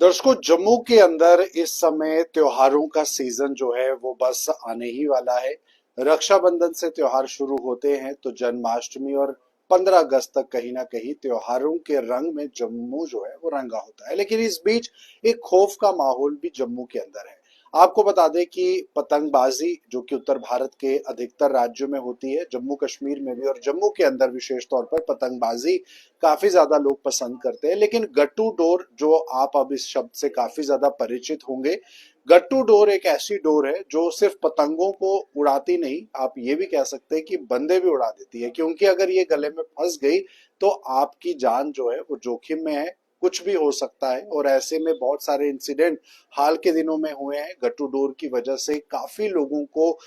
दर्शकों, जम्मू के अंदर इस समय त्योहारों का सीजन जो है वो बस आने ही वाला है। रक्षाबंधन से त्योहार शुरू होते हैं तो जन्माष्टमी और 15 अगस्त तक कहीं ना कहीं त्योहारों के रंग में जम्मू जो है वो रंगा होता है। लेकिन इस बीच एक खौफ का माहौल भी जम्मू के अंदर है। आपको बता दें कि पतंगबाजी जो कि उत्तर भारत के अधिकतर राज्यों में होती है, जम्मू कश्मीर में भी और जम्मू के अंदर विशेष तौर पर पतंगबाजी काफी ज्यादा लोग पसंद करते हैं। लेकिन गट्टू डोर, जो आप अब इस शब्द से काफी ज्यादा परिचित होंगे, गट्टू डोर एक ऐसी डोर है जो सिर्फ पतंगों को उड़ाती नहीं, आप ये भी कह सकते हैं कि बंदे भी उड़ा देती है। क्योंकि अगर ये गले में फंस गई तो आपकी जान जो है वो जोखिम में है, कुछ भी हो सकता है। और ऐसे में बहुत सारे इंसिडेंट हाल के दिनों में हुए हैं। गट्टू डोर की वजह से काफी लोगों को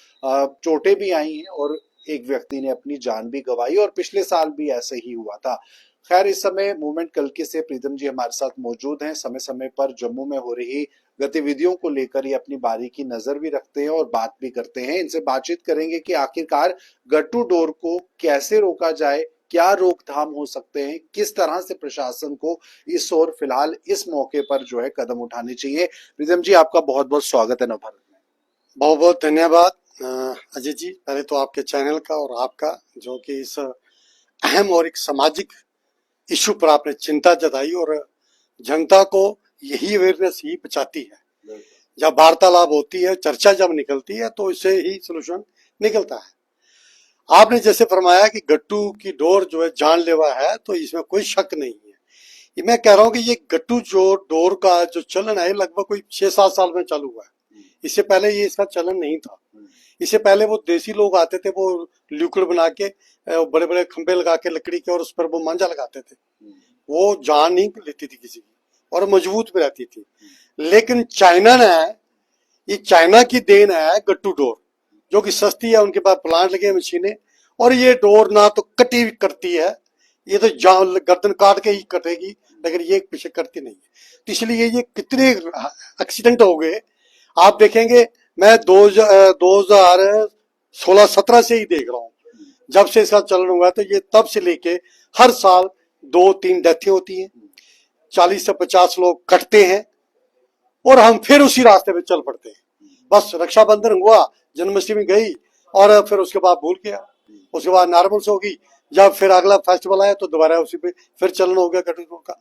चोटें भी आई हैं और एक व्यक्ति ने अपनी जान भी गंवाई, और पिछले साल भी ऐसे ही हुआ था। खैर, इस समय मूवमेंट कल्की से प्रीतम जी हमारे साथ मौजूद हैं। समय समय पर जम्मू में हो रही गतिविधियों को लेकर ये अपनी बारीकी नजर भी रखते हैं और बात भी करते हैं। इनसे बातचीत करेंगे कि आखिरकार गट्टू डोर को कैसे रोका जाए, क्या रोकथाम हो सकते हैं, किस तरह से प्रशासन को इस ओर फिलहाल इस मौके पर जो है कदम उठाने चाहिए। प्रीतम जी, आपका बहुत बहुत स्वागत है नवभारत में। बहुत बहुत धन्यवाद अजय जी। पहले तो आपके चैनल का और आपका, जो कि इस अहम और एक सामाजिक इशू पर आपने चिंता जताई, और जनता को यही अवेयरनेस ही बचाती है। जब वार्तालाप होती है, चर्चा जब निकलती है, तो इससे ही सोल्यूशन निकलता है। आपने जैसे फरमाया कि गट्टू की डोर जो है जानलेवा है, तो इसमें कोई शक नहीं है। ये मैं कह रहा हूँ कि ये गट्टू जो डोर का जो चलन है, लगभग कोई 6-7 साल में चालू हुआ है। इससे पहले ये इसका चलन नहीं था। इससे पहले वो देसी लोग आते थे, वो ल्यूकड़ बना के बड़े बड़े खंबे लगा के लकड़ी के, और उस पर वो मांझा लगाते थे। वो जान नहीं लेती थी किसी की, और मजबूत भी रहती थी। लेकिन चाइना ने, ये चाइना की देन है गट्टू डोर, जो कि सस्ती है, उनके पास प्लांट लगे, मशीनें, और ये डोर ना तो कटी करती है, ये तो जान गर्दन काट के ही कटेगी, लेकिन ये पीछे करती नहीं है। तो इसलिए ये कितने एक्सीडेंट हो गए आप देखेंगे। मैं 2016-17 से ही देख रहा हूँ, जब से इसका चलन हुआ है। तो ये तब से लेके हर साल 2-3 डेथें होती हैं, 40 से 50 लोग कटते हैं, और हम फिर उसी रास्ते पे चल पड़ते हैं। बस रक्षाबंधन हुआ, जन्माष्टमी गई, और फिर उसके बाद भूल गया, उसके बाद नॉर्मल्स होगी। जब फिर अगला फेस्टिवल आया तो दोबारा उसी पे फिर चलन हो गया कटोरों का।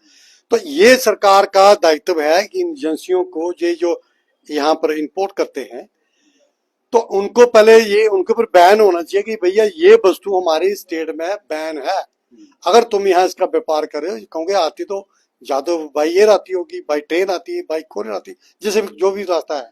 तो ये सरकार का दायित्व है कि इन एजेंसियों को, ये जो यहाँ पर इंपोर्ट करते हैं, तो उनको पहले ये उनके ऊपर बैन होना चाहिए कि भैया ये वस्तु हमारे स्टेट में बैन है। अगर तुम यहाँ इसका व्यापार कर रहे हो, कहोगे आती तो जादव बाई एयर आती होगी, बाई ट्रेन आती है, बाई कोरियर आती है, जैसे जो भी रास्ता है।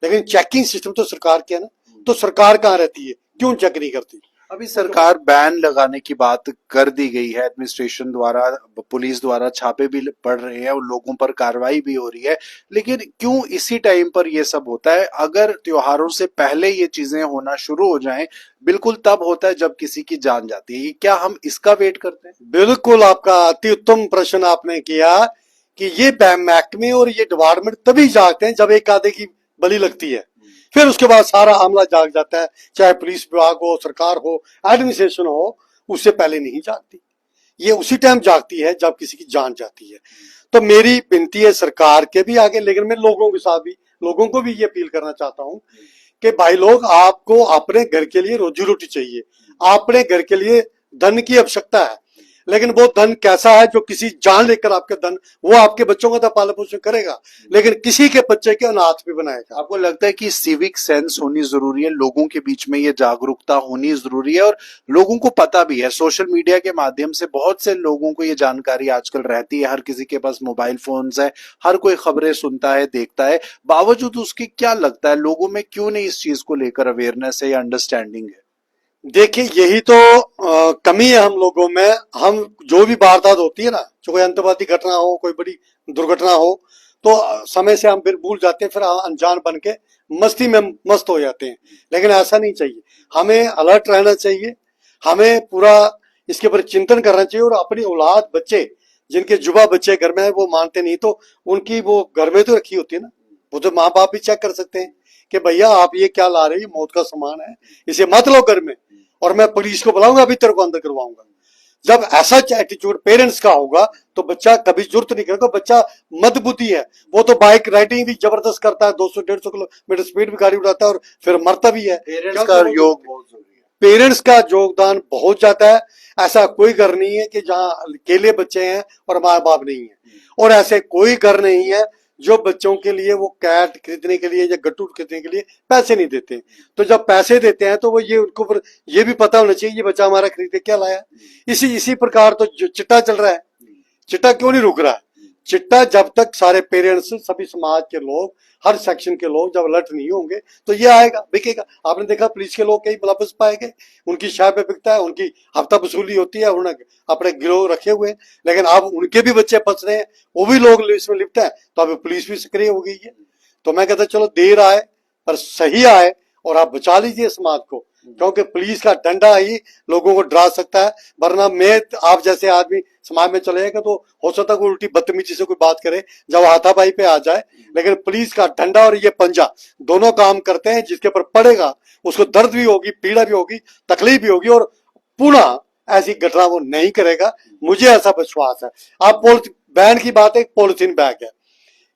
लेकिन चेकिंग सिस्टम तो सरकार की है ना, तो सरकार कहाँ रहती है, क्यों चेक नहीं करती? अभी सरकार बैन लगाने की बात कर दी गई है, एडमिनिस्ट्रेशन द्वारा, पुलिस द्वारा छापे भी पड़ रहे हैं और लोगों पर कार्रवाई भी हो रही है। लेकिन क्यों इसी टाइम पर ये सब होता है? अगर त्योहारों से पहले ये चीजें होना शुरू हो जाएं, बिल्कुल तब होता है जब किसी की जान जाती है। क्या हम इसका वेट करते हैं? बिल्कुल, आपका अति उत्तम प्रश्न आपने किया कि ये महकमे और ये डिपार्टमेंट तभी जागते हैं जब एक आधे की बलि लगती है। फिर उसके बाद सारा आमला जाग जाता है, चाहे पुलिस विभाग हो, सरकार हो, एडमिनिस्ट्रेशन हो, उससे पहले नहीं जागती। ये उसी टाइम जागती है जब किसी की जान जाती है। तो मेरी विनती है सरकार के भी आगे, लेकिन मैं लोगों के साथ भी, लोगों को भी ये अपील करना चाहता हूँ कि भाई लोग, आपको अपने घर के लिए रोजी रोटी चाहिए, अपने घर के लिए धन की आवश्यकता है, लेकिन वो धन कैसा है जो किसी जान लेकर आपके धन, वो आपके बच्चों का तो पालन पोषण करेगा, लेकिन किसी के बच्चे के अनाथ भी बनाएगा। आपको लगता है कि सिविक सेंस होनी जरूरी है, लोगों के बीच में ये जागरूकता होनी जरूरी है, और लोगों को पता भी है? सोशल मीडिया के माध्यम से बहुत से लोगों को ये जानकारी आजकल रहती है, हर किसी के पास मोबाइल फोन्स है, हर कोई खबरें सुनता है, देखता है। बावजूद उसके क्या लगता है लोगों में क्यों नहीं इस चीज को लेकर अवेयरनेस है या अंडरस्टैंडिंग है? देखिए, यही तो कमी है हम लोगों में। हम जो भी वारदात होती है ना, जो कोई अंतर्राष्ट्रीय घटना हो, कोई बड़ी दुर्घटना हो, तो समय से हम फिर भूल जाते हैं, फिर अनजान बन के मस्ती में मस्त हो जाते हैं। लेकिन ऐसा नहीं चाहिए, हमें अलर्ट रहना चाहिए, हमें पूरा इसके ऊपर चिंतन करना चाहिए। और अपनी औलाद, बच्चे, जिनके जुबा बच्चे घर में है, वो मानते नहीं, तो उनकी वो घर में तो रखी होती है ना, वो तो माँ बाप भी चेक कर सकते हैं कि भैया आप ये क्या ला रहे हो, मौत का सामान है, इसे मत लो घर में, और मैं पुलिस को बुलाऊंगा, अभी तेरे को अंदर करवाऊंगा। जब ऐसा एटीट्यूड पेरेंट्स का होगा तो बच्चा कभी जुर्त नहीं करेगा। बच्चा मदबुद्धि है, वो तो बाइक राइडिंग भी जबरदस्त करता है, 200-150 किलोमीटर स्पीड में गाड़ी उड़ाता है और फिर मरता भी है। पेरेंट्स का योग बहुत जरूरी है। पेरेंट्स का योगदान बहुत ज्यादा है। ऐसा कोई घर नहीं है कि जहां अकेले बच्चे हैं और माँ बाप नहीं है, और ऐसे कोई घर नहीं है जो बच्चों के लिए वो कैट खरीदने के लिए या गट्टू खरीदने के लिए पैसे नहीं देते। तो जब पैसे देते हैं तो वो ये उनको पर ये भी पता होना चाहिए ये बच्चा हमारा खरीद के क्या लाया। इसी प्रकार तो जो चिट्टा चल रहा है, चिट्टा क्यों नहीं रुक रहा है? चिट्टा जब तक सारे पेरेंट्स, सभी समाज के लोग, हर सेक्शन के लोग जब अलर्ट नहीं होंगे तो ये आएगा, बिकेगा। आपने देखा पुलिस के लोग कई बलाबस पाए गए, उनकी शाय पे बिकता है, उनकी हफ्ता वसूली होती है, उन्होंने अपने गिरोह रखे हुए हैं, लेकिन अब उनके भी बच्चे फंस रहे हैं, वो भी लोग इसमें लिप्त है, तो अब पुलिस भी सक्रिय हो गई है। तो मैं कहता चलो देर आए पर सही आए और आप बचा लीजिए समाज को, क्योंकि पुलिस का डंडा ही लोगों को डरा सकता है। वरना मैं आप जैसे आदमी समाज में चले जाएगा तो हो सकता है कोई उल्टी बदतमीजी से कोई बात करे, जब हाथापाई पे आ जाए, लेकिन पुलिस का डंडा और ये पंजा दोनों काम करते हैं। जिसके ऊपर पड़ेगा उसको दर्द भी होगी, पीड़ा भी होगी, तकलीफ भी होगी, और पुनः ऐसी घटना वो नहीं करेगा, मुझे ऐसा विश्वास है। आप बैन की बात है, पॉलिथीन बैग है,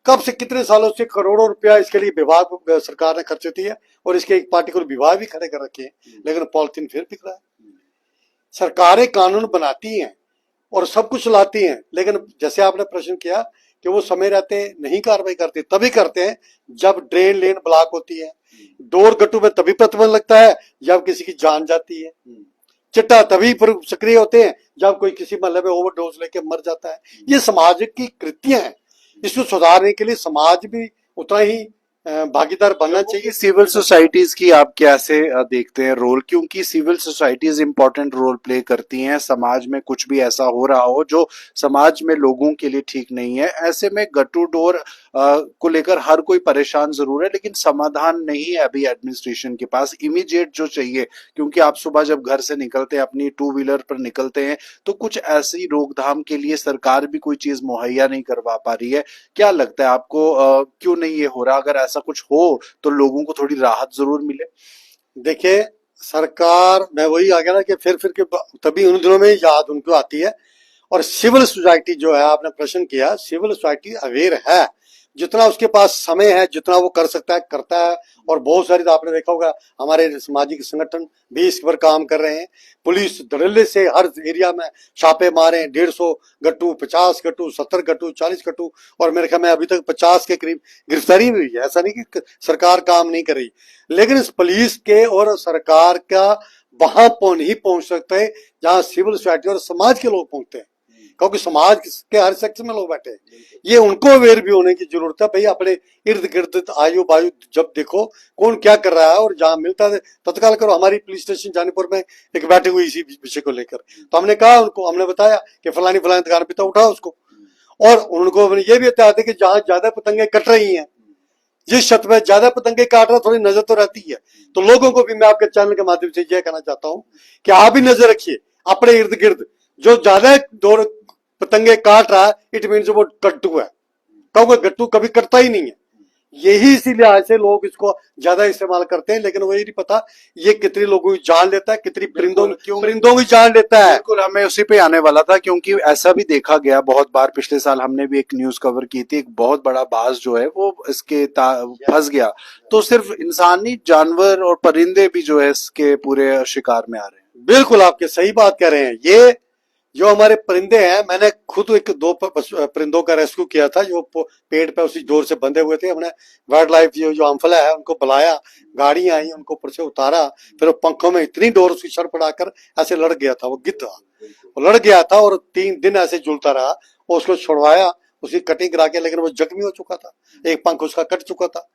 कब से कितने सालों से करोड़ों रुपया इसके लिए विभाग सरकार ने खर्च होती है, और इसके एक पार्टिकुलर विभाग भी खड़े कर रखे हैं, लेकिन पॉलिथीन फिर बिक रहा है। सरकारें कानून बनाती हैं और सब कुछ लाती हैं, लेकिन जैसे आपने प्रश्न किया कि वो समय रहते नहीं कार्रवाई करते, तभी करते हैं जब ड्रेन लेन ब्लॉक होती है, डोर गट्टू में तभी प्रतिबंध लगता है जब किसी की जान जाती है, चिट्टा तभी सक्रिय होते हैं जब कोई किसी मोहल्ले में ओवरडोज लेके मर जाता है। ये समाज की कृतियां हैं, इसको सुधारने के लिए समाज भी उतना ही भागीदार बनना चाहिए। सिविल सोसाइटीज की आप कैसे देखते हैं रोल, क्योंकि civil societies important role play करती हैं। समाज में कुछ भी ऐसा हो रहा हो जो समाज में लोगों के लिए ठीक नहीं है, ऐसे में गट्टू डोर को लेकर हर कोई परेशान जरूर है, लेकिन समाधान नहीं है अभी एडमिनिस्ट्रेशन के पास इमीडिएट जो चाहिए। क्योंकि आप सुबह जब घर से निकलते हैं, अपनी टू व्हीलर पर निकलते हैं, तो कुछ ऐसी रोकथाम के लिए सरकार भी कोई चीज मुहैया नहीं करवा पा रही है। क्या लगता है आपको, क्यों नहीं ये हो रहा? अगर ऐसा कुछ हो तो लोगों को थोड़ी राहत जरूर मिले। देखिए सरकार, मैं वही आ गया ना कि फिर के तभी उन दिनों में याद उनको आती है। और सिविल सोसाइटी जो है, आपने प्रश्न किया, सिविल सोसाइटी अवेयर है, जितना उसके पास समय है, जितना वो कर सकता है करता है। और बहुत सारी, तो आपने देखा होगा हमारे सामाजिक संगठन भी इस पर काम कर रहे हैं। पुलिस धड़ल्ले से हर एरिया में छापे मारे, 150 गट्टू, 50 गट्टू, 70 गट्टू, 40 गट्टू, और मेरे ख्याल में अभी तक 50 के करीब गिरफ्तारी भी हुई है। ऐसा नहीं कि सरकार काम नहीं कर रही, लेकिन इस पुलिस के और सरकार का वहां नहीं पहुंच सकते जहां सिविल सोसाइटी और समाज के लोग पहुंचते हैं, क्योंकि समाज के हर सेक्शन में लोग बैठे हैं। ये उनको अवेयर भी होने की जरूरत है। भाई अपने इर्द गिर्द आयु बायु जब देखो कौन क्या कर रहा है, और जहां मिलता है तत्काल करो। हमारी पुलिस स्टेशन जानीपुर में एक बैठे हुई इसी विषय को लेकर, तो हमने कहा उनको, हमने बताया कि फलानी दुकान पे तो उठाओ उसको। और उनको ये भी बता दें कि जहां ज्यादा पतंगे कट रही हैं, जिस छत में ज्यादा पतंगे काट रहा, थोड़ी नजर तो रहती है। तो लोगों को भी मैं आपके चैनल के माध्यम से यह कहना चाहता हूं कि आप भी नजर रखिए अपने इर्द गिर्द, जो ज्यादा दौड़ पतंगे काट रहा है, इट मीन वो गट्टू है, क्योंकि गट्टू कभी कटता ही नहीं है। यही इसी लिहाज से लोग इसको ज्यादा इस्तेमाल करते हैं, लेकिन वही नहीं पता ये कितने लोगों की जान लेता है, कितनी परिंदों की जान लेता है। बिल्कुल, हमें उसी पे आने वाला था, क्योंकि ऐसा भी देखा गया बहुत बार। पिछले साल हमने भी एक न्यूज कवर की थी, एक बहुत बड़ा बाज जो है वो इसके फंस गया, तो सिर्फ इंसान नहीं, जानवर और परिंदे भी जो है इसके पूरे शिकार में आ रहे हैं। बिल्कुल आपके सही बात कह रहे हैं। ये जो हमारे परिंदे हैं, मैंने खुद एक दो परिंदों का रेस्क्यू किया था जो पेड़ पे उसी जोर से बंधे हुए थे। हमने वाइल्ड लाइफ जो अम्फला है उनको बुलाया, गाड़ी आई, उनको ऊपर से उतारा, फिर वो पंखों में इतनी डोर उसकी शर पड़ाकर ऐसे लड़ गया था, वो गिद्ध लड़ गया था, और 3 दिन ऐसे झूलता रहा। और उसको छुड़वाया, उसकी कटिंग करा के, लेकिन वो जख्मी हो चुका था, एक पंख उसका कट चुका था।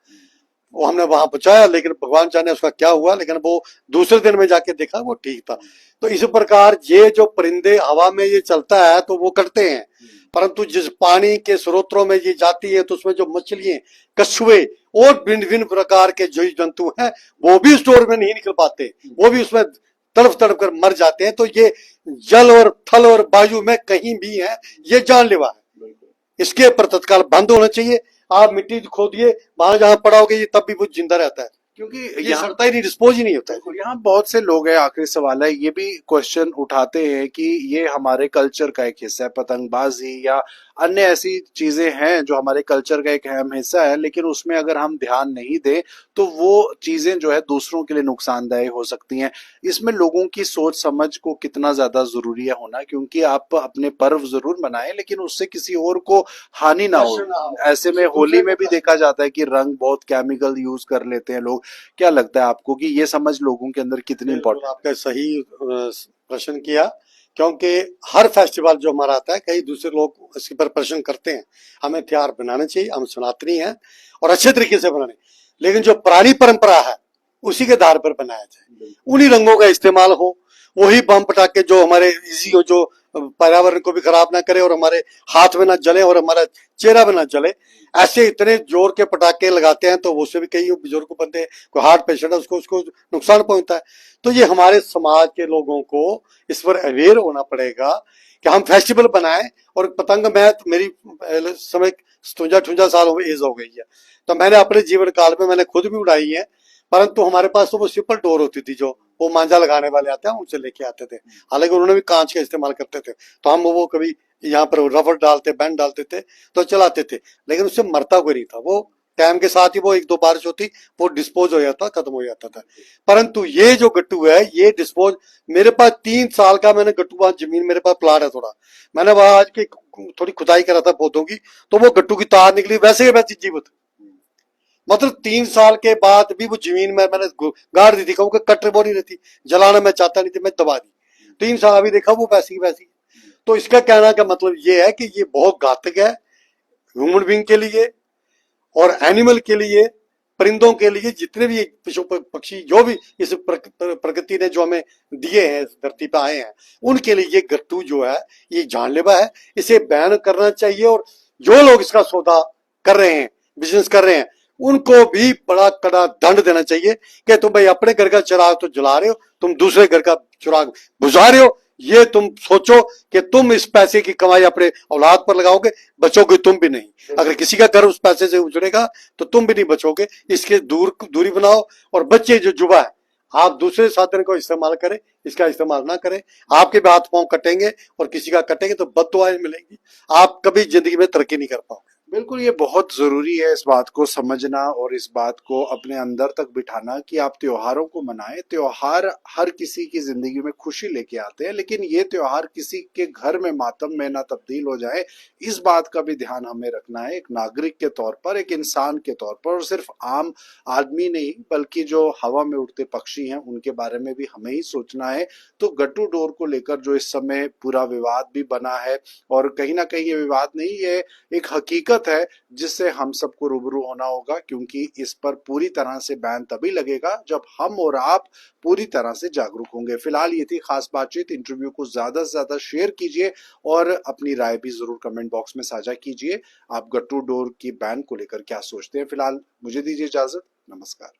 वो हमने वहां बचाया, लेकिन भगवान जाने उसका क्या हुआ, लेकिन वो दूसरे दिन में जाके देखा वो ठीक था। तो इस प्रकार ये जो परिंदे हवा में ये चलता है तो वो करते हैं, परंतु जिस पानी के स्रोतों में ये जाती है तो उसमें जो मछलियां, कछुए और भिन्न भिन्न प्रकार के जो जंतु हैं वो भी स्टोर में नहीं निकल पाते, वो भी उसमें तड़प तड़प कर मर जाते हैं। तो ये जल और थल और वायु में कहीं भी है, ये जानलेवा है। इसके पर तत्काल बंद होना चाहिए। आप मिट्टी खोदिए, वहां जहां पड़ा होगा ये तब भी वो जिंदा रहता है। क्योंकि ये यहाँ सड़ता ही नहीं, डिस्पोज ही नहीं होता है। यहाँ बहुत से लोग हैं, आखिरी सवाल है, ये भी क्वेश्चन उठाते हैं कि ये हमारे कल्चर का एक हिस्सा है, पतंगबाजी या अन्य ऐसी चीजें हैं जो हमारे कल्चर का एक अहम हिस्सा है, लेकिन उसमें अगर हम ध्यान नहीं दें तो वो चीजें जो है दूसरों के लिए नुकसानदायक हो सकती हैं। इसमें लोगों की सोच समझ को कितना ज्यादा जरूरी है होना, क्योंकि आप अपने पर्व जरूर मनाएं लेकिन उससे किसी और को हानि ना हो। कष्ट ना हो, ऐसे में किसी होली दूसरे में को भी कष्ट देखा जाता है कि रंग बहुत केमिकल यूज कर लेते हैं लोग। क्या लगता है आपको कि ये समझ लोगों के अंदर कितनी बिल्कुल इंपॉर्टेंट आपने सही प्रश्न किया, क्योंकि हर फेस्टिवल जो हमारा आता है कई दूसरे लोग इसके पर प्रश्न करते हैं। हमें त्योहार बनाने चाहिए, हम सनातनी हैं और अच्छे तरीके से बनाने, लेकिन जो पुरानी परंपरा है उसी के आधार पर बनाया जाए, है? उन्हीं रंगों का इस्तेमाल हो, वही बम पटाखे जो हमारे इजी हो, जो पर्यावरण को भी खराब ना करे और हमारे हाथ में ना जले और हमारा चेहरा में ना जले। ऐसे इतने जोर के पटाखे लगाते हैं तो उससे भी कई बुजुर्ग बंदे, कोई हार्ट पेशेंट है, उसको उसको नुकसान पहुंचता है। तो ये हमारे समाज के लोगों को इस पर अवेयर होना पड़ेगा कि हम फेस्टिवल बनाएं। और पतंग, मैं मेरी समय 57-58 साल एज हो गई है, तो मैंने अपने जीवन काल में मैंने खुद भी उड़ाई है, परंतु हमारे पास तो वो सिंपल डोर होती थी, जो वो मांझा लगाने वाले आते हैं उनसे लेके आते थे। हालांकि उन्होंने भी कांच का इस्तेमाल करते थे, तो हम वो कभी यहाँ पर रबर डालते, बैंड डालते थे तो चलाते थे, लेकिन उससे मरता कोई नहीं था। वो टाइम के साथ ही वो एक दो बारिश होती, वो डिस्पोज हो जाता, खत्म हो जाता था। परंतु ये जो गट्टू है ये डिस्पोज, मेरे पास 3 साल का मैंने गट्टू, वहां जमीन मेरे पास प्लाट है थोड़ा, मैंने वहां आज की थोड़ी खुदाई करा था पौधों की, तो वो गट्टू की तार निकली वैसे ही वैसी जीवित। मतलब 3 साल के बाद भी वो जमीन में मैंने गाड़ दी थी, कहूँ कट्टर वो नहीं रहती, जलाना मैं चाहता नहीं थी, मैं दबा दी। 3 साल अभी देखा वो वैसी वैसी। तो इसका कहना का मतलब ये है कि ये बहुत घातक है ह्यूमन बींग के लिए और एनिमल के लिए, परिंदों के लिए, जितने भी पशु पक्षी जो भी इस प्रकृति ने जो हमें दिए हैं, इस धरती पे आए हैं, उनके लिए ये गट्टू जो है ये जानलेवा है। इसे बैन करना चाहिए और जो लोग इसका सौदा कर रहे हैं, बिजनेस कर रहे हैं, उनको भी बड़ा कड़ा दंड देना चाहिए कि तुम भाई अपने घर का चिराग तो जला रहे हो, तुम दूसरे घर का चिराग बुझा रहे हो। ये तुम सोचो कि तुम इस पैसे की कमाई अपने औलाद पर लगाओगे, बचोगे तुम भी नहीं। अगर किसी का घर उस पैसे से उजड़ेगा तो तुम भी नहीं बचोगे। इसके दूरी बनाओ। और बच्चे जो युवा है, आप दूसरे साधन को इस्तेमाल करें, इसका इस्तेमाल ना करें। आपके भी हाथ पांव कटेंगे और किसी का कटेंगे तो बद्दुआएं मिलेंगी, आप कभी जिंदगी में तरक्की नहीं कर पाओगे। बिल्कुल, ये बहुत जरूरी है इस बात को समझना और इस बात को अपने अंदर तक बिठाना कि आप त्योहारों को मनाएं। त्योहार हर किसी की जिंदगी में खुशी लेके आते हैं, लेकिन ये त्योहार किसी के घर में मातम में ना तब्दील हो जाए, इस बात का भी ध्यान हमें रखना है, एक नागरिक के तौर पर, एक इंसान के तौर पर। और सिर्फ आम आदमी नहीं बल्कि जो हवा में उड़ते पक्षी हैं उनके बारे में भी हमें ही सोचना है। तो गट्टू डोर को लेकर जो इस समय पूरा विवाद भी बना है, और कहीं ना कहीं ये विवाद नहीं, ये एक हकीकत है जिससे हम सबको रूबरू होना होगा, क्योंकि इस पर पूरी तरह से बैन तभी लगेगा जब हम और आप पूरी तरह से जागरूक होंगे। फिलहाल ये थी खास बातचीत। इंटरव्यू को ज्यादा से ज्यादा शेयर कीजिए और अपनी राय भी जरूर कमेंट बॉक्स में साझा कीजिए। आप गट्टू डोर की बैन को लेकर क्या सोचते हैं? फिलहाल मुझे दीजिए इजाजत। नमस्कार।